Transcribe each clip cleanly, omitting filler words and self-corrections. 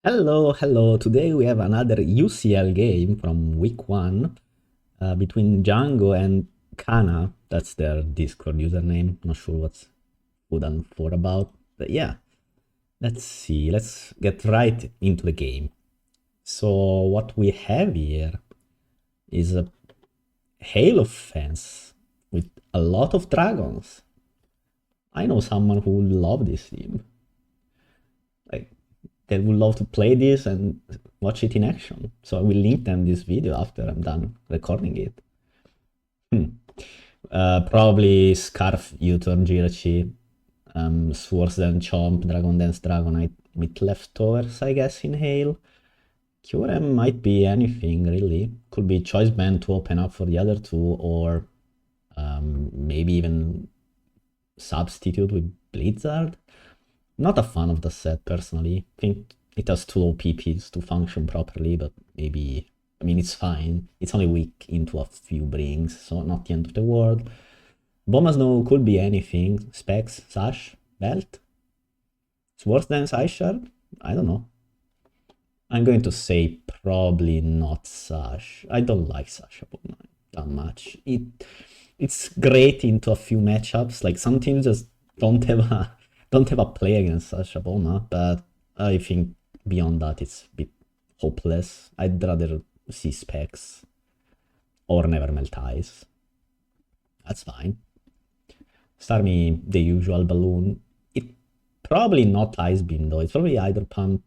Hello. Today we have another UCL game from week 1 between Django and Kana. That's their Discord username. Not sure what's good and for about, but yeah. Let's see. Let's get right into the game. So what we have here is a Halo fence with a lot of dragons. I know someone who would love this team. Like, they would love to play this and watch it in action. So I will link them this video after I'm done recording it. Probably Scarf, U-turn, Jirachi, Swords Dance Chomp, Dragon Dance Dragonite with leftovers, I guess, in Hail. QRM might be anything, really. Could be Choice Band to open up for the other two, or maybe even substitute with Blizzard. Not a fan of the set, personally. I think it has too low PPs to function properly, but maybe... I mean, it's fine. It's only weak into a few brings, so not the end of the world. Bombas no could be anything. Specs, Sash, Belt? Swords Dance, Ice Shard? I don't know. I'm going to say probably not Sash. I don't like Sash that much. It's great into a few matchups. Like, some teams just don't have a play against Sasha Boma, but I think beyond that it's a bit hopeless. I'd rather see Specs or never melt ice. That's fine. Start me the usual balloon. It probably not Ice Beam though. It's probably either Pump,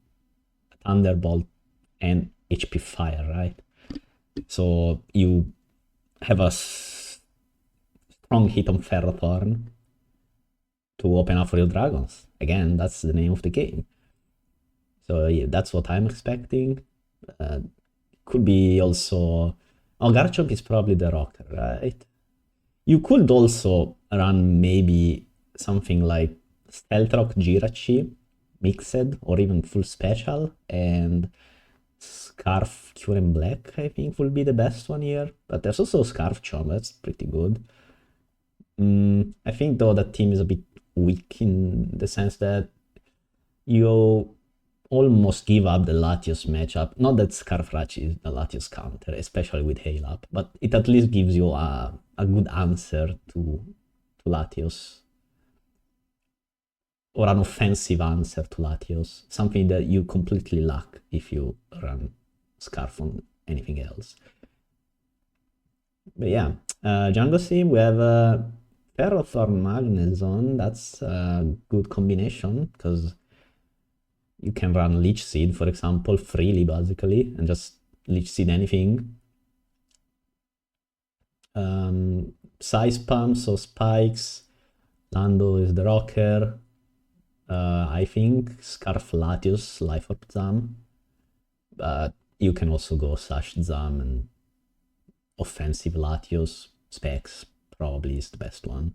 Thunderbolt, and HP Fire, right? So you have a strong hit on Ferrothorn to open up for your dragons. Again, that's the name of the game. So yeah, that's what I'm expecting. Could be also... Oh, Garchomp is probably the rocker, right? You could also run maybe something like Stealth Rock Jirachi mixed, or even full special, and Scarf Kyurem Black, I think, will be the best one here. But there's also Scarf Chomp, that's pretty good. I think though that team is a bit weak in the sense that you almost give up the Latios matchup. Not that Scarfrachi is the Latios counter, especially with Hail up, but it at least gives you a good answer to Latios. Or an offensive answer to Latios. Something that you completely lack if you run Scarf on anything else. But yeah, Django Sim, we have Ferrothorn Magnezone. That's a good combination, because you can run Leech Seed, for example, freely, basically, and just Leech Seed anything. Size Pumps, so Spikes. Lando is the rocker. I think Scarf Latios, Life Orb Zam. But you can also go Sash Zam and offensive Latios. Specs probably is the best one.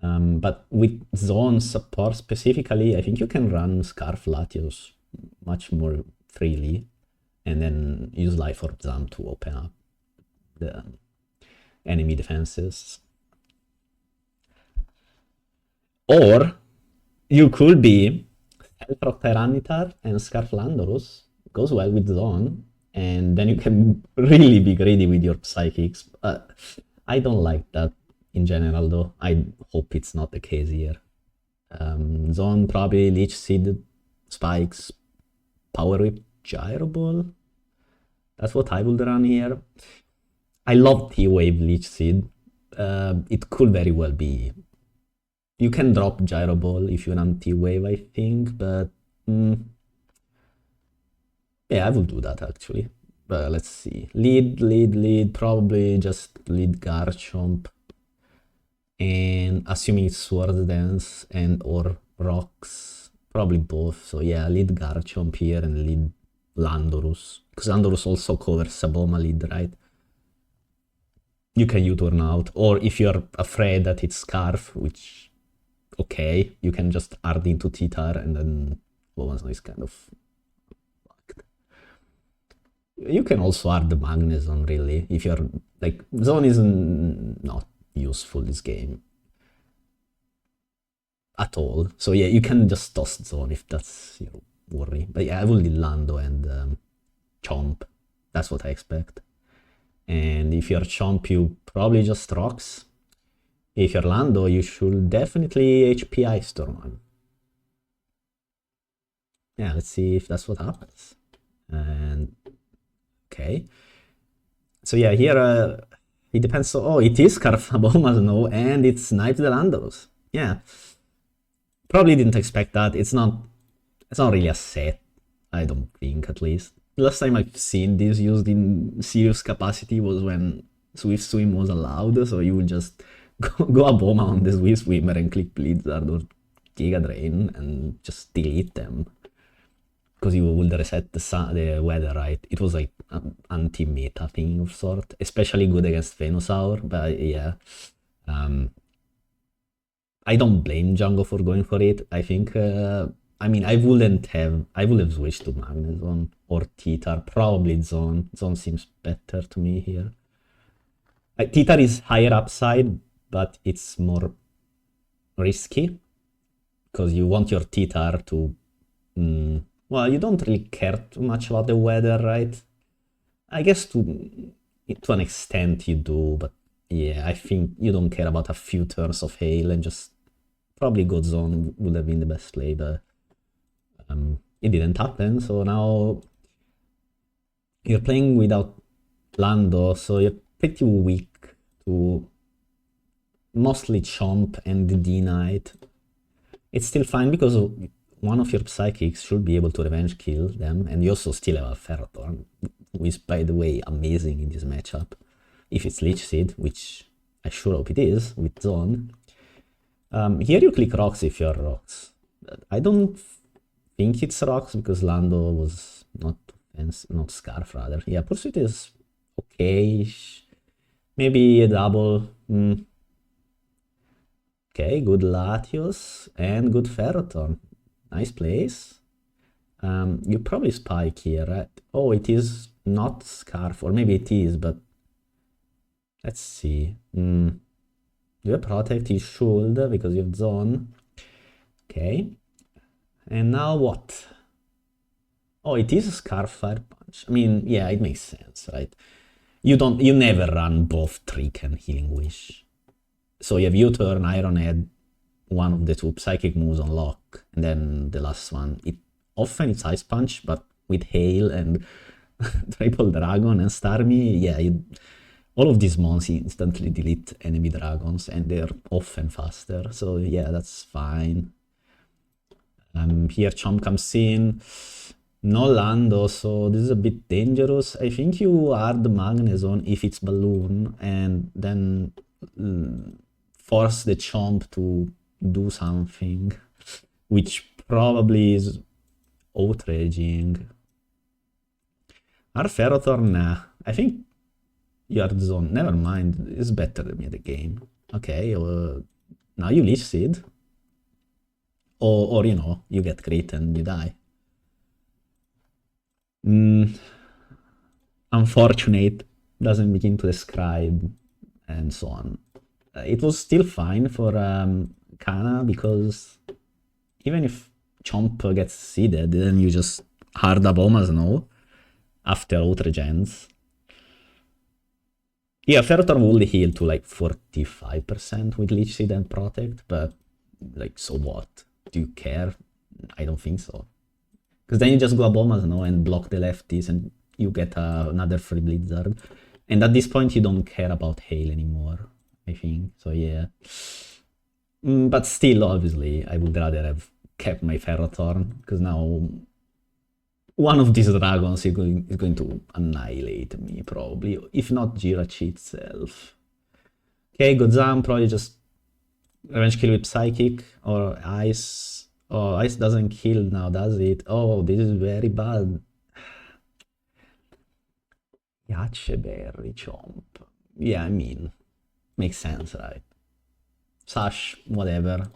But with zone support specifically, I think you can run Scarf Latios much more freely, and then use Life Orb Zam to open up the enemy defenses. Or you could be Stealth Rock Tyranitar and Scarf Landorus. Goes well with zone, and then you can really be greedy with your Psychics. I don't like that in general though. I hope it's not the case here. Zone probably Leech Seed, Spikes, Power Whip, Gyro Ball. That's what I would run here. I love T-Wave Leech Seed. It could very well be. You can drop Gyro Ball if you run T-Wave, I think, but yeah, I will do that actually. But let's see. Lead, probably just lead Garchomp. And assuming it's Sword Dance and or Rocks, probably both. So yeah, lead Garchomp here and lead Landorus, because Landorus also covers Saboma lead, right? You can U-turn out, or if you're afraid that it's Scarf, which, okay, you can just add into Titar, and then Boma's is kind of fucked. You can also add the Magnezone, really, if you're, like, Zone is not useful this game at all. So yeah, you can just toss Zone if that's your worry. But yeah, I will need Lando and Chomp. That's what I expect. And if you're Chomp, you probably just rocks. If you're Lando, you should definitely HP Ice Storm. Yeah, let's see if that's what happens. And okay. So yeah, here it depends. Oh, it is Scarfabomas, no, and it's Knight the Landos. Yeah, probably didn't expect that. It's not really a set. I don't think, at least. The last time I've seen this used in serious capacity was when Swift Swim was allowed, so you would just go a bomb on the Swift Swimmer and click Blizzard or Giga Drain and just delete them. Because you would reset the weather, right? It was like an anti-meta thing of sort, especially good against Venusaur, but yeah. I don't blame Django for going for it. I think, I mean, I would have switched to Magnezone or Titar, probably Zone. Zone seems better to me here. Titar is higher upside, but it's more risky, because you want your Titar to... well, you don't really care too much about the weather, right? I guess to an extent you do, but yeah, I think you don't care about a few turns of hail and just probably God Zone would have been the best play, but it didn't happen. So now you're playing without Lando, so you're pretty weak to mostly Chomp and the D-Knight. It's still fine because one of your Psychics should be able to revenge kill them, and you also still have a Ferrothorn, who is, by the way, amazing in this matchup. If it's Leech Seed, which I sure hope it is, with Zone. Here you click Rocks if you're Rocks. I don't think it's Rocks, because Lando was not Scarf, rather. Yeah, Pursuit is okay-ish. Maybe a double. Okay, good Latios and good Ferrothorn. Nice place. You probably Spike here, right? Oh, it is not Scarf, or maybe it is, but let's see. Do you Protect? You should, because you have Zone. Okay. And now what? Oh, it is a Scarf Fire Punch. I mean, yeah, it makes sense, right? You never run both Trick and Healing Wish. So you have U-Turn, Iron Head, one of the two Psychic moves on lock, and then the last one. Often it's Ice Punch, but with Hail and Triple Dragon and Starmie, yeah, all of these mons instantly delete enemy dragons, and they're often faster, so yeah, that's fine. Here Chomp comes in, no Lando, so this is a bit dangerous. I think you add the Magnezone if it's Balloon, and then force the Chomp to do something, which probably is outraging. Our Ferrothorn, nah. I think your Zone, never mind, is better than me at the game. Okay, now you Leech Seed. Or you know, you get crit and you die. Unfortunate, doesn't begin to describe, and so on. It was still fine for Kana, because even if Chomp gets seeded, then you just hard Abomas no after Outregens. Yeah, Ferrothorn will heal to like 45% with Leech Seed and Protect, but like, so what? Do you care? I don't think so. Because then you just go Abomas no and block the lefties, and you get another free Blizzard. And at this point, you don't care about hail anymore, I think. So yeah. But still, obviously, I would rather have kept my Ferrothorn, because now one of these dragons is going to annihilate me, probably. If not Jirachi itself. Okay, Godzam probably just revenge kill with Psychic or Ice. Oh, Ice doesn't kill now, does it? Oh, this is very bad. Yacheberry Chomp. Yeah, I mean, makes sense, right? Sash, whatever.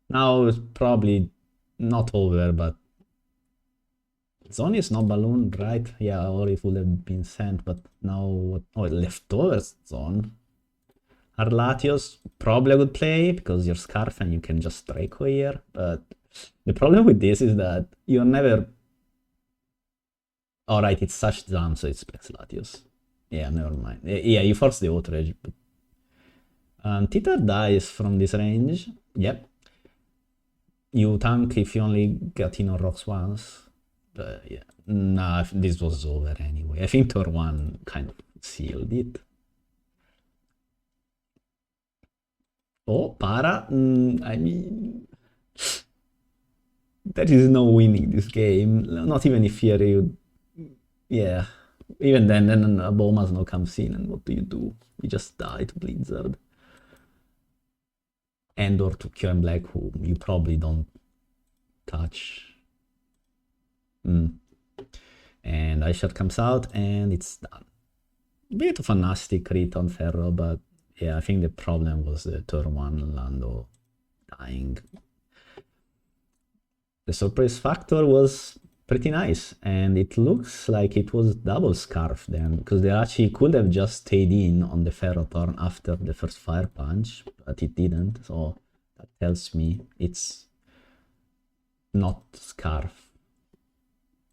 Now it's probably not over, but Zone is not Balloon, right? Yeah, or it would have been sent, but now what? Oh, leftovers Zone. Arlatios, probably a good play, because you're Scarf and you can just Draco here, but The problem with this is that you're never... Alright, it's such jump, so it's Specs Latios. Yeah, never mind. Yeah, you force the auto edge. But... Titer dies from this range. Yep. You tank if you only get in on rocks once. But yeah. Nah, this was over anyway. I think Tor 1 kind of sealed it. Oh, para. I mean... There is no winning this game. Not even if you... Yeah. Even then a Bomas no comes in, and what do? You just die to Blizzard. And or to Kyo and Black, who you probably don't touch. And Eyeshot comes out, and it's done. Bit of a nasty crit on Ferro, but yeah, I think the problem was the turn 1 Lando dying. The surprise factor was pretty nice, and it looks like it was double Scarf then, because they actually could have just stayed in on the Ferro turn after the first Fire Punch, but it didn't, so that tells me it's not Scarf.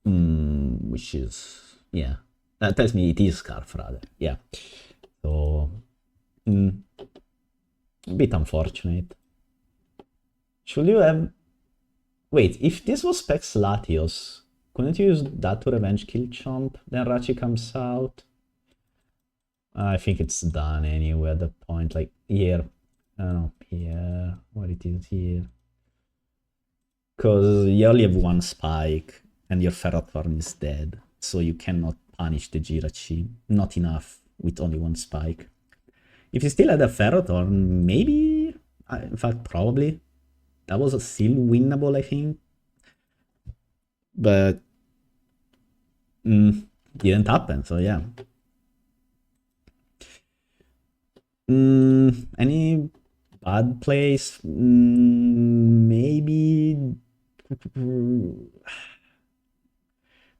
Which is, yeah, that tells me it is Scarf rather, yeah. So, a bit unfortunate. Should you have... Wait, if this was Specs Latios, couldn't you use that to revenge kill Chomp? Then Rachi comes out. I think it's done anyway at the point, like here. I don't know, here, what it is here. Because you only have one spike and your Ferrothorn is dead, so you cannot punish the Jirachi. Not enough with only one spike. If you still had a Ferrothorn, maybe, in fact, probably. That was still winnable, I think. But didn't happen, so yeah. Any bad plays? Maybe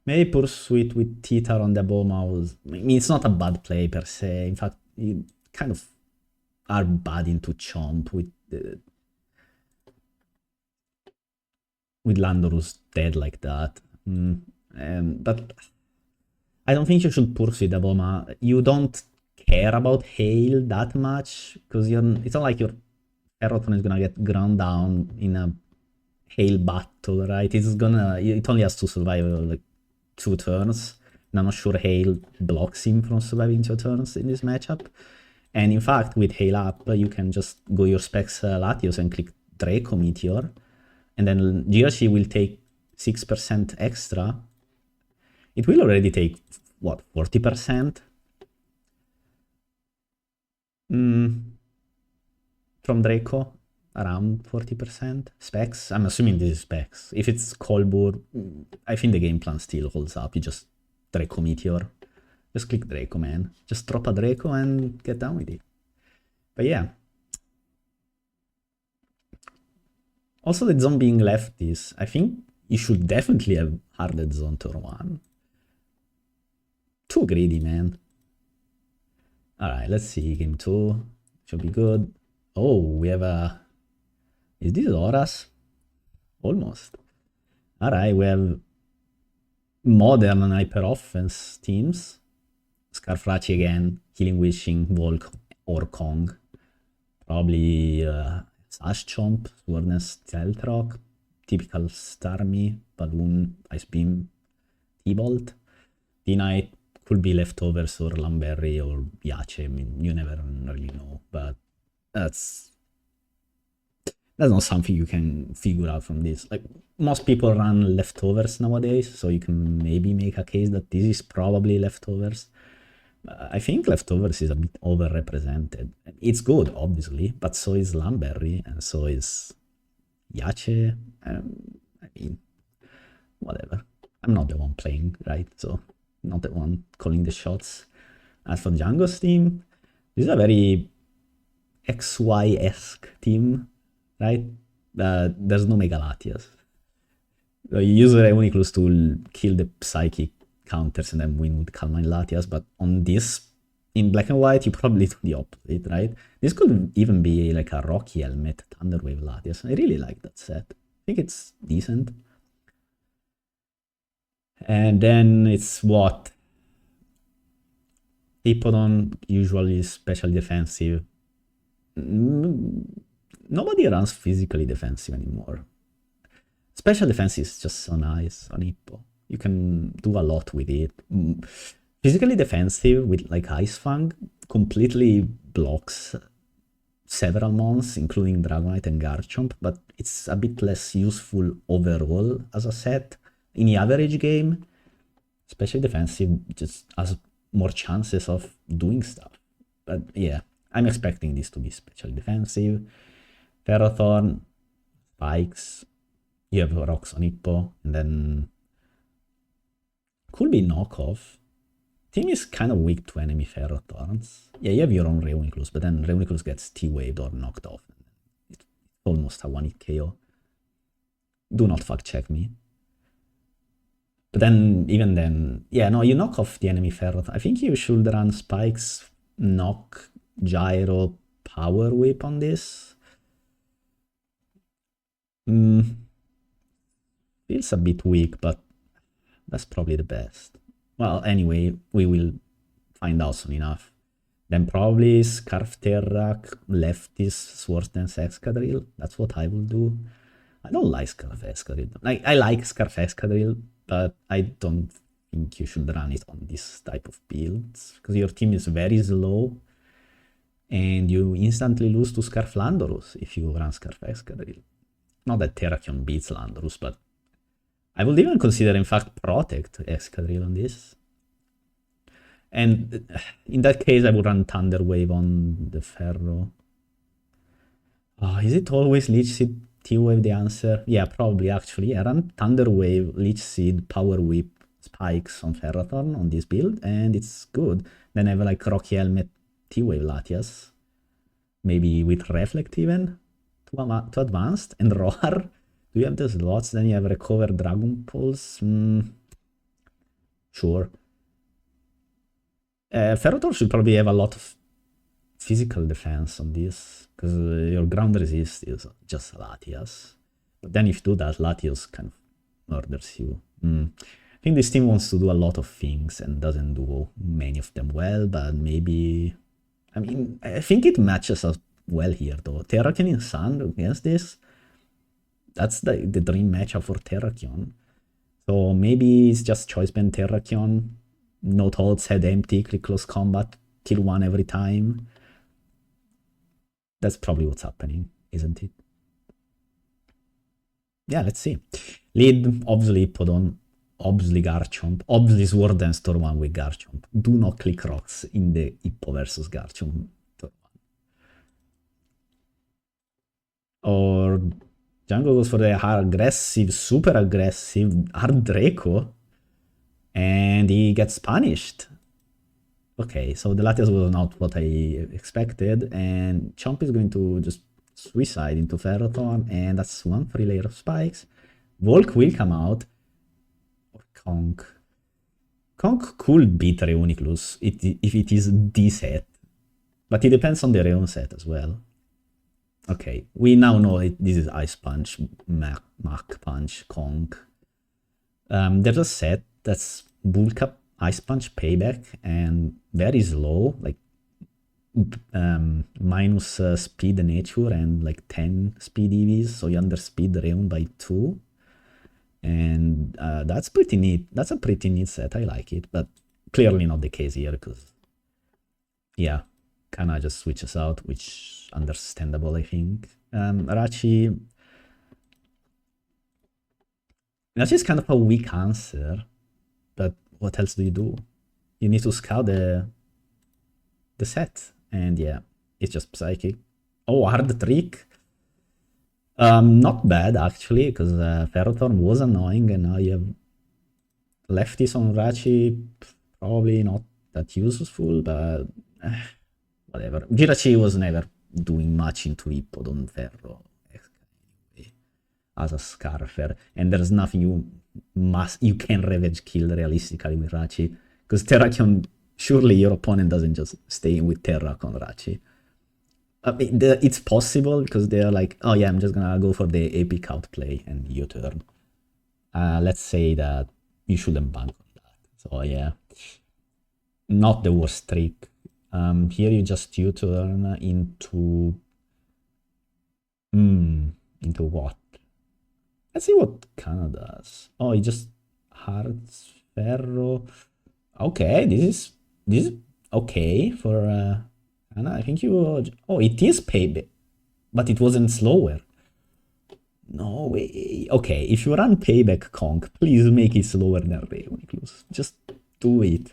Pursuit with Titar on the Boma was... I mean, it's not a bad play per se. In fact, you kind of are bad into Chomp with Landorus dead like that. But I don't think you should pursue the Boma. You don't care about Hail that much, because it's not like your Ferrothorn is gonna get ground down in a Hail battle, right? It only has to survive like 2 turns. And I'm not sure Hail blocks him from surviving 2 turns in this matchup. And in fact, with Hail up, you can just go your Specs Latios and click Draco Meteor. And then Jirachi will take 6% extra. It will already take, what, 40%? From Draco, around 40%. Specs, I'm assuming this is Specs. If it's Colbur, I think the game plan still holds up. You just Draco Meteor. Just click Draco, man. Just drop a Draco and get down with it. But yeah. Also, the zone being left is, I think you should definitely have harded zone turn 1. Too greedy, man. Alright, let's see. Game 2. Should be good. Oh, we have a... Is this Horas? Almost. Alright, we have modern and hyper offense teams. Scarfraci again, Healing Wishing, Volk, or Kong. Probably Sash Chomp, Swordness, Stealth Rock, typical Starmie, Balloon, Ice Beam, T-Bolt. D-Knight could be Leftovers or Lamberry or Yache. I mean, you never really know, but that's not something you can figure out from this. Like, most people run Leftovers nowadays, so you can maybe make a case that this is probably Leftovers. I think Leftovers is a bit overrepresented. It's good, obviously, but so is Lamberry, and so is Yache. I mean, whatever. I'm not the one playing, right? So, not the one calling the shots. As for Django's team, this is a very XY-esque team, right? There's no Mega Latias. You use the Uniclus to kill the Psychic counters and then win with Calmine Latias, but on this, in black and white, you probably do the opposite, right? This could even be like a Rocky Helmet Thunderwave Latias. I really like that set. think it's decent. And then it's what? Hippodon usually is special defensive. Nobody runs physically defensive anymore. Special defense is just so nice on Hippo. You can do a lot with it. Physically defensive with like Ice Fang completely blocks several mons, including Dragonite and Garchomp, but it's a bit less useful overall as a set. In the average game, special defensive just has more chances of doing stuff. But yeah, I'm expecting this to be special defensive. Ferrothorn, Spikes, you have Rocks on Hippo, and then could be knockoff. Team is kind of weak to enemy Ferrothorns. Yeah, you have your own Reuniclus, but then Reuniclus gets T-waved or knocked off. It's almost a one-hit KO. Do not fact check me. But then, even then, yeah, no, you knock off the enemy Ferrothorn. I think you should run Spikes, Knock, Gyro, Power Whip on this. Feels a bit weak, but that's probably the best. Well, anyway, we will find out soon enough. Then probably Scarf Terrak, Lefties, Swords Dance Excadrill. That's what I will do. I don't like Scarf Excadrill. I like Scarf Excadrill, but I don't think you should run it on this type of builds, because your team is very slow, and you instantly lose to Scarf Landorus if you run Scarf Excadrill. Not that Terrakion beats Landorus, but I would even consider, in fact, Protect Excadrill on this. And in that case, I would run Thunder Wave on the Ferro. Is it always Leech Seed T-Wave the answer? Yeah, probably, actually. Yeah, run Thunder Wave, Leech Seed, Power Whip, Spikes on Ferrothorn on this build, and it's good. Then I have like Rocky Helmet, T-Wave Latias. Maybe with Reflect even to advanced, and Roar. Do you have the slots? Then you have Recover Dragon Pulse. Sure. Ferrothorn should probably have a lot of physical defense on this, because your ground resist is just Latias. But then if you do that, Latios kind of murders you. I think this team wants to do a lot of things and doesn't do many of them well, but maybe... I mean, I think it matches us well here, though. Terrakion in Sun against this, that's the dream matchup for Terrakion. So maybe it's just Choice Band Terrakion, no thoughts, head empty, click close combat, kill one every time. That's probably what's happening, isn't it? Yeah, let's see. Lead, obviously Podon, obviously Garchomp, obviously Sword Dance Turn 1 with Garchomp. Do not click rocks in the Hippo versus Garchomp Turn 1. Or Django goes for the aggressive, super aggressive Hard Draco, and he gets punished. Okay, so the Latias was not what I expected, and Chomp is going to just suicide into Ferrothorn, and that's one free layer of spikes. Volk will come out, or Conk. Conk could beat Reuniclus if it is the set, but it depends on the Reun set as well. Okay, we now know this is Ice Punch, Mach Punch, Conk. There's a set that's Bulk Up, Ice Punch, Payback, and very slow, like minus speed nature and like 10 speed EVs, so you underspeed the Reun by 2. And that's pretty neat. That's a pretty neat set, I like it, but clearly not the case here, because, yeah, Kana just switches out, which understandable, I think. Rachi is kind of a weak answer, but what else do you do? You need to scout the set, and yeah, it's just Psychic. Oh, Hard Trick. Not bad, actually, because Ferrothorn was annoying, and now you have Lefties on Rachi. Probably not that useful, but whatever. Jirachi was never doing much into Hippodon Ferro as a Scarfer, and there's nothing you can revenge kill realistically with Rachi, because Terrakion, surely your opponent doesn't just stay with Terrak on Rachi. It's possible because they're like, oh yeah, I'm just gonna go for the epic outplay and U-turn. Let's say that you shouldn't bank on that. So yeah, not the worst trick. Here you just U-turn into what? Let's see what Kana does. Oh, he just hearts ferro. Okay, this is okay for Kana. I think you. Oh, it is payback, but it wasn't slower. No way. Okay, if you run payback conk, please make it slower than Reoniclus. Just do it.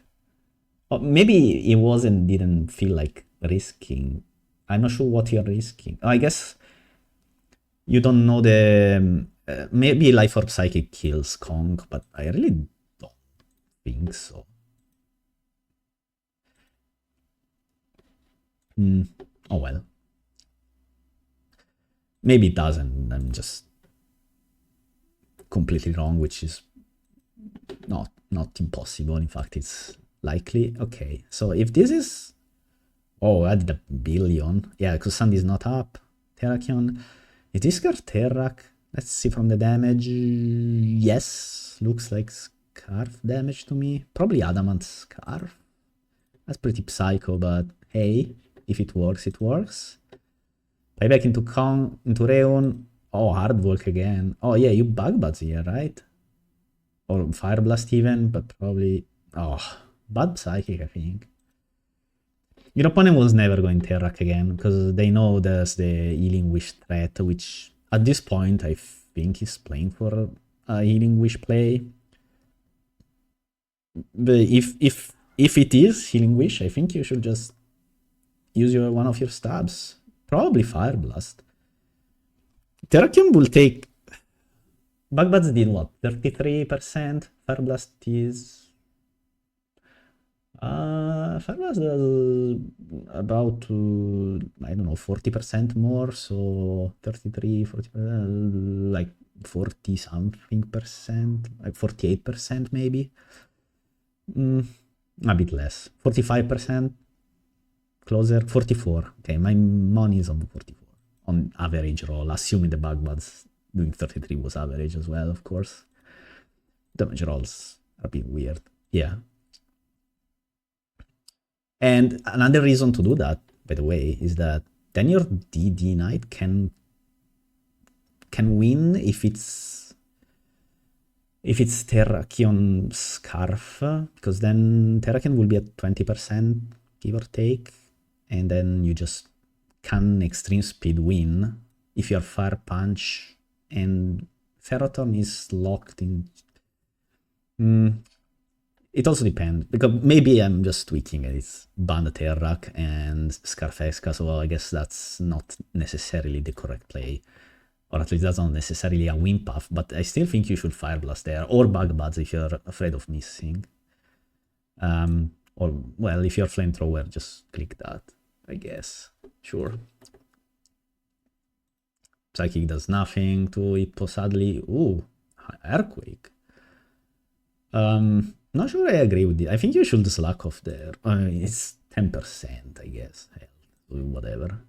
Or maybe it didn't feel like risking. I'm not sure what you're risking. I guess you don't know the... maybe Life Orb Psychic kills Kong, but I really don't think so. Oh well. Maybe it doesn't. I'm just completely wrong, which is not impossible. In fact, it's likely. Okay, so if this is... Oh, I did a billion. Yeah, because Sandy's not up. Terrakion. Is this card Terrak? Let's see from the damage. Yes, looks like Scarf damage to me. Probably Adamant Scarf. That's pretty psycho, but hey, if it works, it works. Payback into Reon. Oh, Hard Work again. Oh yeah, you Bug Buds here, right? Or Fire Blast even, but probably... Oh, Bad Psychic, I think. Your opponent was never going Terrak again, because they know there's the Healing Wish threat, which at this point I think is playing for a Healing Wish play. But if it is Healing Wish, I think you should just use one of your stabs. Probably Fire Blast. Terrakion will take... Bugbuds did what? 33%? Fire Blast is... Fire Blast does about, I don't know, 40% more, so 33, 40%, like 40 something percent, like 48% maybe. A bit less, 45%, closer, 44. Okay, my money is on 44, on average roll, assuming the Bugbuds doing 33 was average as well, of course. Damage rolls are a bit weird, yeah. And another reason to do that, by the way, is that then your DD Knight can win if it's Terrakion Scarf, because then Terrakion will be at 20%, give or take, and then you just can extreme speed win if your Fire Punch and Ferrothorn is locked in. It also depends, because maybe I'm just tweaking it. It's Band Terrak and Scarfesca, so I guess that's not necessarily the correct play. Or at least that's not necessarily a win path, but I still think you should Fire Blast there, or Bug Buds if you're afraid of missing. Or, well, if you're Flamethrower, just click that, I guess. Sure. Psychic does nothing to Hippo, sadly. Ooh, Earthquake. Not sure I agree with it. I think you should slack off there. It's 10%, I guess. Hell, whatever.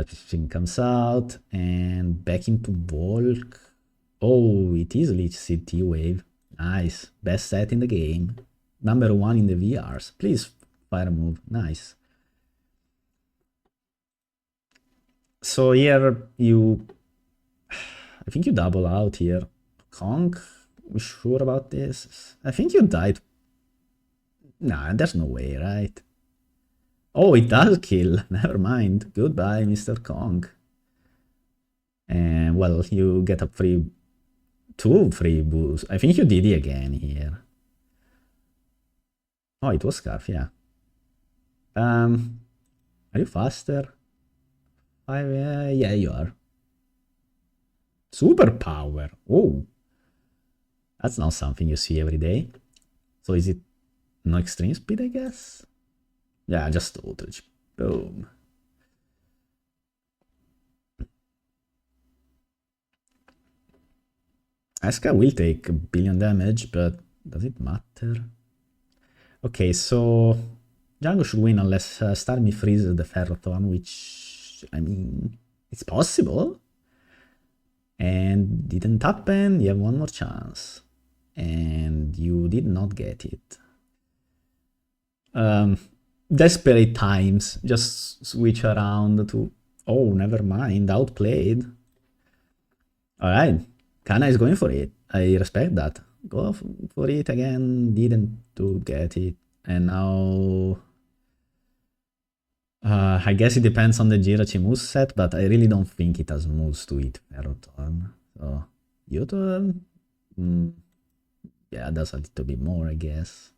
Thing comes out and back into bulk. Oh, it is Leech Seed T-Wave. Nice. Best set in the game. Number 1 in the VRs. Please fire move. Nice. So here you... I think you double out here. Conk? We sure about this? I think you died. Nah, there's no way, right? Oh, it does kill. Never mind. Goodbye, Mr. Kong. And, well, you get a free... 2 free boosts. I think you did it again here. Oh, it was Scarf, yeah. Are you faster? Yeah, you are. Superpower. Oh. That's not something you see every day. So is it no extreme speed, I guess? Yeah, just total. Boom. Asuka will take a billion damage, but does it matter? Okay, so Django should win unless Starmie freezes the Ferrothorn, which I mean, it's possible. And didn't happen. You have one more chance. And you did not get it. Desperate times. Just switch around to... Oh, never mind. Outplayed. Alright. Kana is going for it. I respect that. Go for it again. Didn't to get it. And now... I guess it depends on the Jirachi moveset, but I really don't think it has moves to eat Ferrothorn. So, U-turn? Yeah, that's a little bit more, I guess.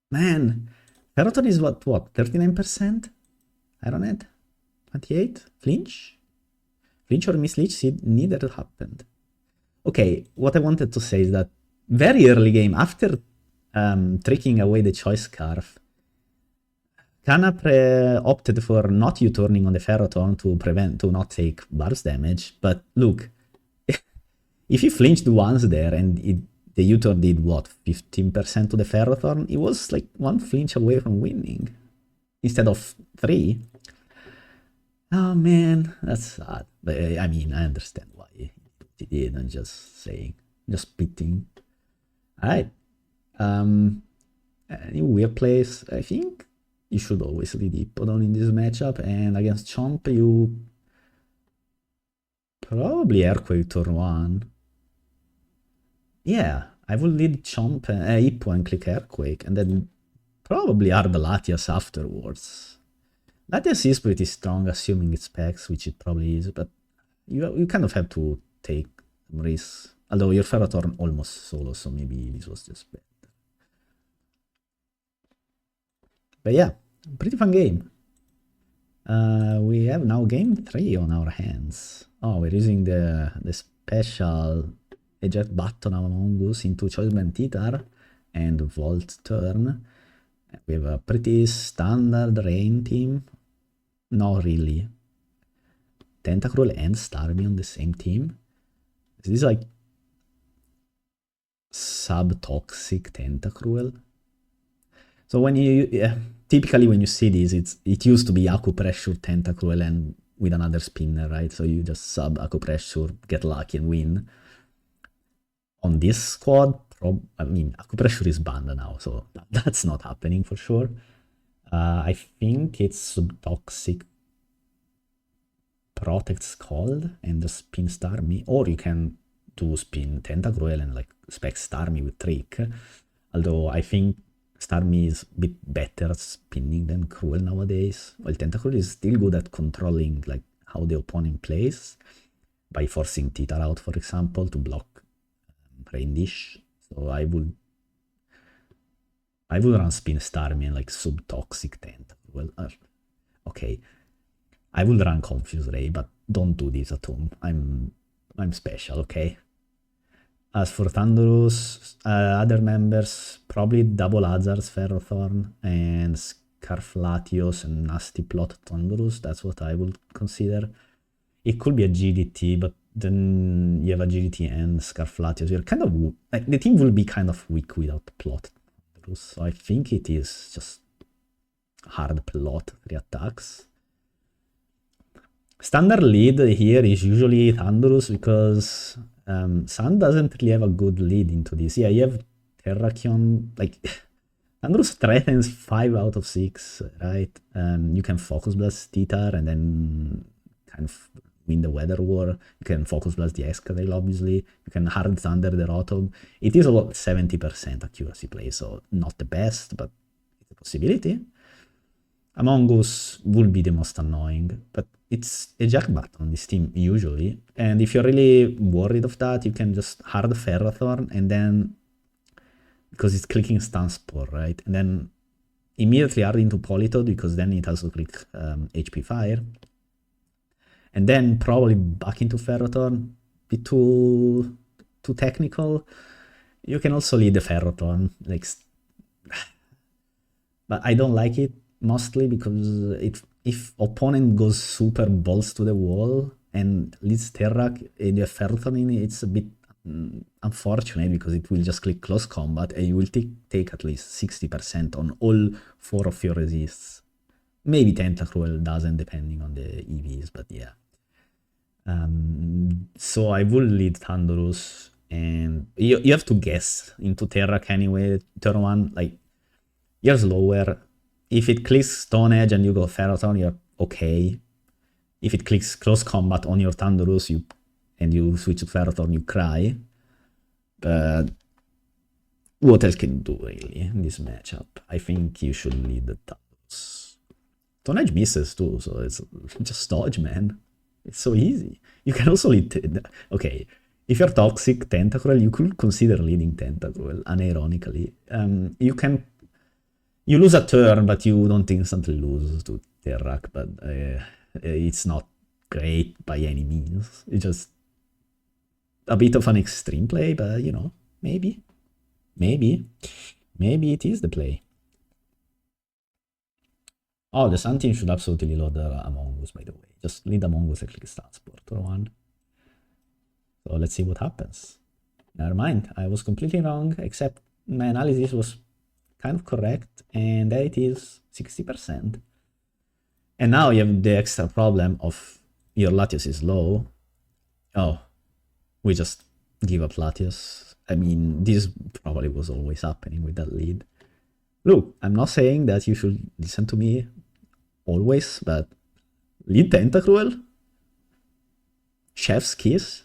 Man, Ferrothorn is what, 39%? Ironhead? 28? Flinch? Flinch or misleach Seed? Neither happened. Okay, what I wanted to say is that very early game, after tricking away the Choice Scarf, Kana opted for not U-turning on the Ferrothorn to not take burst damage, but look, if he flinched once there and the U-turn did what, 15% to the Ferrothorn, it was like one flinch away from winning, instead of 3. Oh man, that's sad. But I mean, I understand why he did, I'm just saying, just spitting. Alright. Any weird place, I think you should always lead Hippodon in this matchup, and against Chomp you probably Earthquake turn 1. Yeah, I would lead Chomp, Hippo and click Earthquake, and then probably Hard Latias afterwards. Latias is pretty strong, assuming it's specs, which it probably is, but you kind of have to take risks. Although your Ferrothorn almost solo, so maybe this was just better. But yeah, pretty fun game. We have now game 3 on our hands. Oh, we're using the special eject button Among Us into Choice Band Titar and Volt turn. We have a pretty standard rain team. Not really. Tentacruel and Starmie on the same team. This is like sub-toxic Tentacruel. So when you typically when you see this, it used to be Acupressure Tentacruel and with another spinner, right? So you just sub Acupressure, get lucky and win. On this squad, I mean, Acupressure is banned now, so that's not happening for sure. I think it's Sub-Toxic Protect Scald and the Spin Starmie, or you can do Spin Tentacruel and like spec Starmie with Trick. Although I think Starmie is a bit better at spinning than Cruel nowadays. While Tentacruel is still good at controlling like how the opponent plays by forcing Titar out, for example, to block Rain Dish. So I would run Spin Starmie and like Sub-Toxic Tentacruel. Okay. I will run Confuse Ray, but don't do this at home. I'm special, okay? As for Thunderous, other members, probably Double Hazards, Ferrothorn, and Scarflatios and Nasty Plot Thunderous. That's what I would consider. It could be a GDT, but then you have a GDT and Scarflatios. You're kind of... like, the team will be kind of weak without Plot Thunderous. So I think it is just hard Plot 3 attacks. Standard lead here is usually Thunderous because Sun doesn't really have a good lead into this. Yeah, you have Terrakion, like Thunderous threatens 5 out of 6, right? You can Focus Blast Titar and then kind of win the Weather War. You can Focus Blast the Escadrille, obviously. You can Hard Thunder the Rotom. It is about 70% accuracy play, so not the best, but it's a possibility. Among Us would be the most annoying, but it's a jack button on this team usually. And if you're really worried of that, you can just hard Ferrothorn and then, because it's clicking Stun Spore, right? And then immediately hard into Politoed because then it has to click HP Fire. And then probably back into Ferrothorn, bit too technical. You can also lead the Ferrothorn, like, but I don't like it. Mostly because if opponent goes super balls to the wall and leads Terrak and you have Ferrothorn in it, it's a bit unfortunate because it will just click close combat and you will take at least 60% on all 4 of your resists. Maybe Tentacruel doesn't, depending on the EVs, but yeah. So I will lead Thunderous, and you have to guess into Terrak anyway. Turn 1, like, you're slower. If it clicks Stone Edge and you go Ferrothorn, you're okay. If it clicks close combat on your Thunderous and you switch to Ferrothorn, you cry. But what else can you do, really, in this matchup? I think you should lead the Thunderous. Stone Edge misses too, so it's just dodge, man. It's so easy. You can also lead... Okay, if you're Toxic Tentacruel, you could consider leading Tentacruel, unironically. You lose a turn, but you don't instantly lose to Terrak, but it's not great by any means. It's just a bit of an extreme play, but, you know, maybe it is the play. Oh, the Sun team should absolutely load Among Us, by the way. Just lead Among Us and click Transport or 1. So let's see what happens. Never mind, I was completely wrong, except my analysis was kind of correct, and there it is, 60%. And now you have the extra problem of your Latios is low. Oh, we just give up Latios. I mean, this probably was always happening with that lead. Look, I'm not saying that you should listen to me always, but lead Tentacruel? Chef's kiss?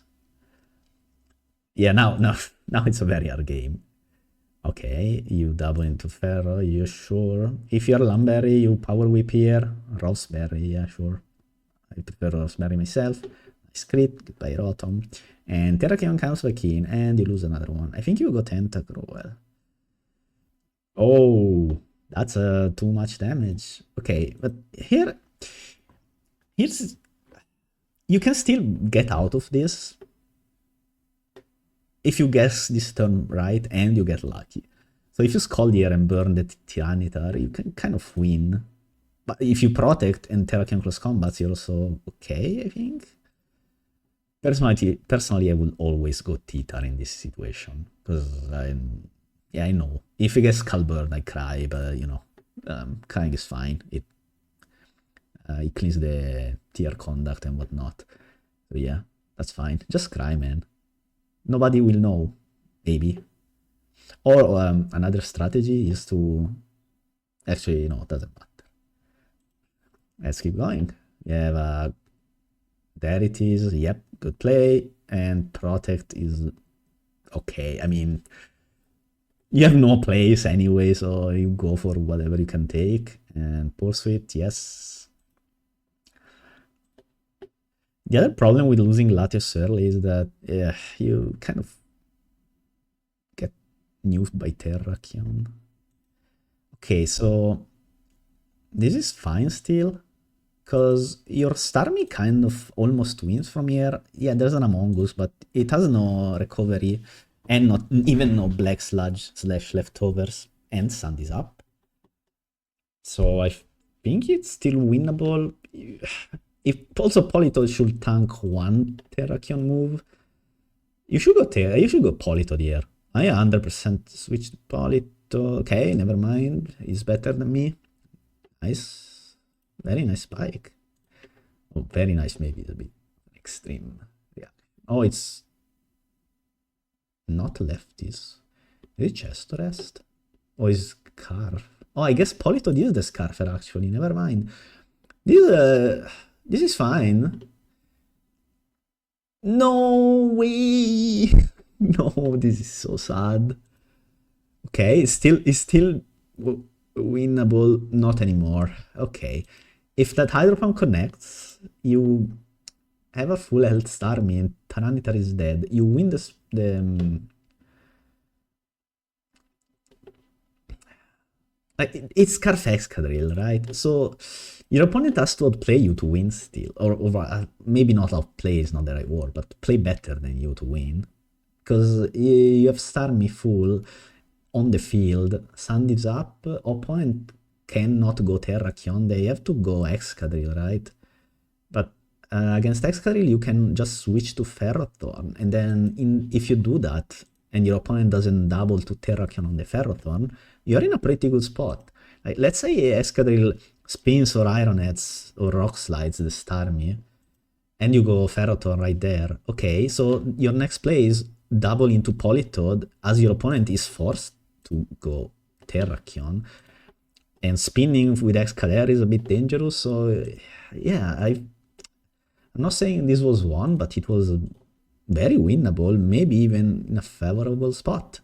Yeah, now it's a very hard game. Okay, you double into Ferro, you sure? If you're Lamberry, you Power Whip here. Roseberry, yeah, sure. I prefer Roseberry myself. Nice crit, goodbye Rotom. And Terrakion comes back in, and you lose another one. I think you go Tentacruel. Oh, that's too much damage. Okay, but here's... You can still get out of this if you guess this turn right and you get lucky. So if you Scald here and burn the Tyranitar, you can kind of win. But if you protect and Terrakion close combats, you're also okay, I think. Personally, I would always go Titar in this situation. Because I know. If it gets Scald burn, I cry, but you know, crying is fine. It cleans the tier conduct and whatnot. So yeah, that's fine. Just cry, man. Nobody will know, maybe. Or another strategy is to... Actually, no, it doesn't matter. Let's keep going. We have... there it is. Yep, good play. And Protect is okay. I mean, you have no place anyway, so you go for whatever you can take. And Pursuit, yes. The other problem with losing Latios early is that you kind of get nuked by Terrakion. Okay, so this is fine still, because your Starmie kind of almost wins from here. Yeah, there's an Among Us, but it has no recovery and not even no Black Sludge / leftovers, and Sand is up. So I think it's still winnable. If also Politoed should tank one Terrakion move, you should go Politoed here. I 100% switch to Politoed. Okay, never mind. He's better than me. Nice. Very nice spike. Oh, very nice, maybe a bit extreme. Yeah. Oh, it's not lefties. Is it chest rest? Or is Scarf? Oh, I guess Politoed is the Scarfer actually. Never mind. This is fine. No way. No, this is so sad. Okay, it's still winnable. Not anymore. Okay. If that Hydro Pump connects, you have a full health Starmie and Tyranitar is dead. You win it's Scarf Excadrill, right? So your opponent has to outplay you to win still. Or maybe not outplay is not the right word, but play better than you to win. Because you have Starmie full on the field, Sand is up, opponent cannot go Terrakion, they have to go Excadrill, right? But against Excadrill, you can just switch to Ferrothorn, and then if you do that, and your opponent doesn't double to Terrakion on the Ferrothorn, you're in a pretty good spot. Like, let's say Excadrill spins or Iron Heads or Rock Slides the Starmie, and you go Ferrothorn right there. Okay, so your next play is double into Politoed, as your opponent is forced to go Terrakion. And spinning with Excadrill is a bit dangerous, so yeah, I'm not saying this was one, but it was very winnable, maybe even in a favorable spot.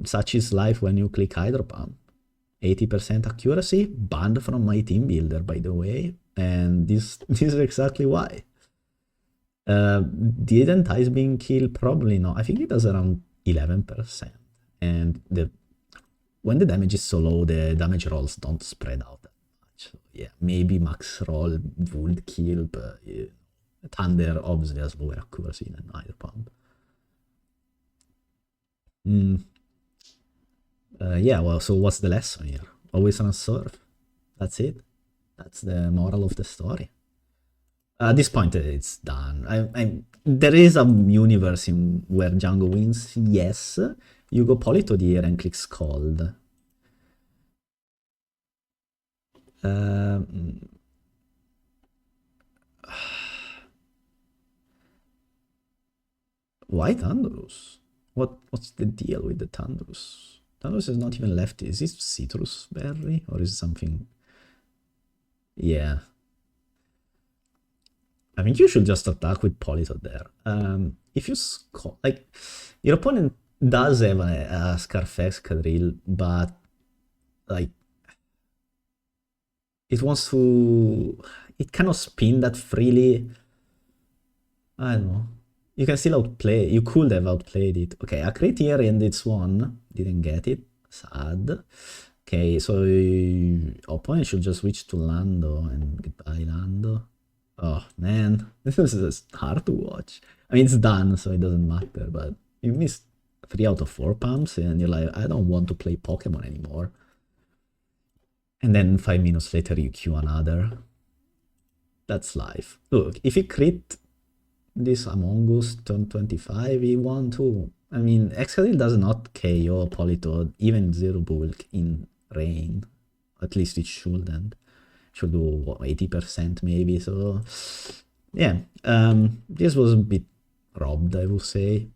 Such is life when you click Hydro Pump. 80% accuracy, banned from my team builder, by the way, and this is exactly why. Didn't Ice Beam kill? Probably not. I think it does around 11%, and when the damage is so low, the damage rolls don't spread out that much. So yeah, maybe max roll would kill, but yeah. Thunder obviously has lower accuracy than Hydro Pump. Yeah, well, so what's the lesson here? Always run Surf. That's it. That's the moral of the story. At this point, it's done. There is a universe where Django wins, yes. You go Politoed here and click Scald. Why Thunderous? What's the deal with the Thunderous? Thunderous is not even left. Is it Citrus Berry or is it something? Yeah. I think you should just attack with Politoed there. If you like, your opponent does have a Scarfex Cadril, but like it wants to. It cannot spin that freely. I don't know. You can still outplay. You could have outplayed it. Okay, a crit here and it's one. Didn't get it. Sad. Okay, so opponent should just switch to Lando and goodbye Lando. Oh man, this is just hard to watch. I mean, it's done, so it doesn't matter, but you missed 3 out of 4 pumps and you're like, I don't want to play Pokemon anymore. And then 5 minutes later you queue another. That's life. Look, if he crit this Among Us turn 25, he won too. I mean, Excadrill does not KO Politoed, even Zero Bulk in Rain. At least it shouldn't. Should do 80% maybe, so yeah. This was a bit robbed, I would say.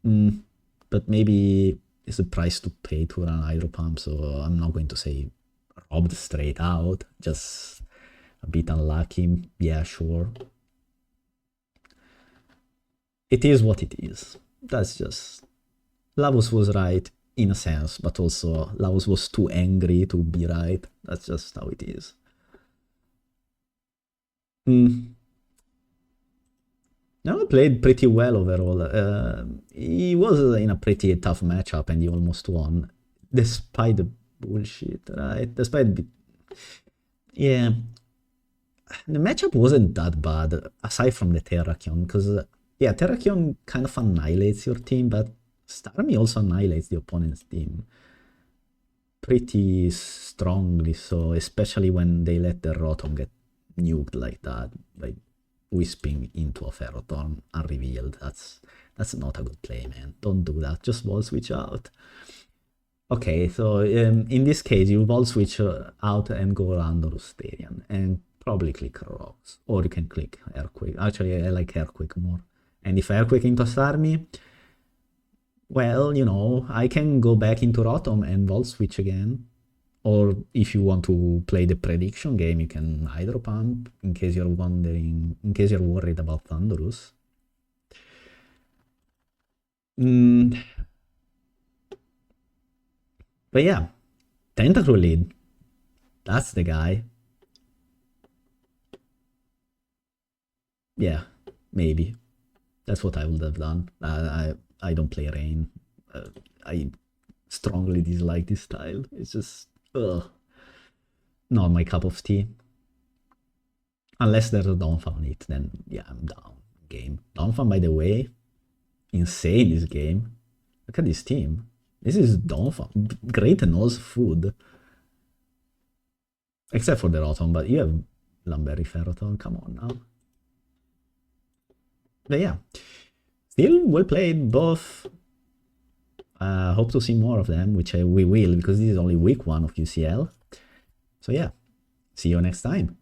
But maybe it's a price to pay to run Hydro Pump, so I'm not going to say robbed straight out, just a bit unlucky. Yeah, sure. It is what it is. That's just... Lavos was right in a sense, but also Lavos was too angry to be right. That's just how it is. Now played pretty well overall. He was in a pretty tough matchup and he almost won. Despite the bullshit, right? Despite... Yeah. The matchup wasn't that bad, aside from the Terrakion, because... Yeah, Terrakion kind of annihilates your team, but Starmie also annihilates the opponent's team pretty strongly, so especially when they let the Rotom get nuked like that, like wisping into a Ferrothorn unrevealed. That's not a good play, man. Don't do that. Just ball switch out. Okay, so in this case, you ball switch out and go around the Stadium and probably click Rocks, or you can click Earthquake. Actually, I like Earthquake more. And if Earthquake into Starmie, well, you know, I can go back into Rotom and Volt Switch again. Or if you want to play the prediction game, you can Hydro Pump in case you're wondering, in case you're worried about Thunderous. But yeah, Tentacruel lead. That's the guy. Yeah, maybe. That's what I would have done. I don't play Rain. I strongly dislike this style. It's just not my cup of tea. Unless there's a Donphan on it, then yeah, I'm down. Game. Donphan, by the way, insane this game. Look at this team. This is Donphan. Great nose food. Except for the Rotom, but you have Lumberry Ferroton, come on now. But yeah, still well played both. Hope to see more of them, which we will, because this is only week 1 of UCL. So yeah, see you next time.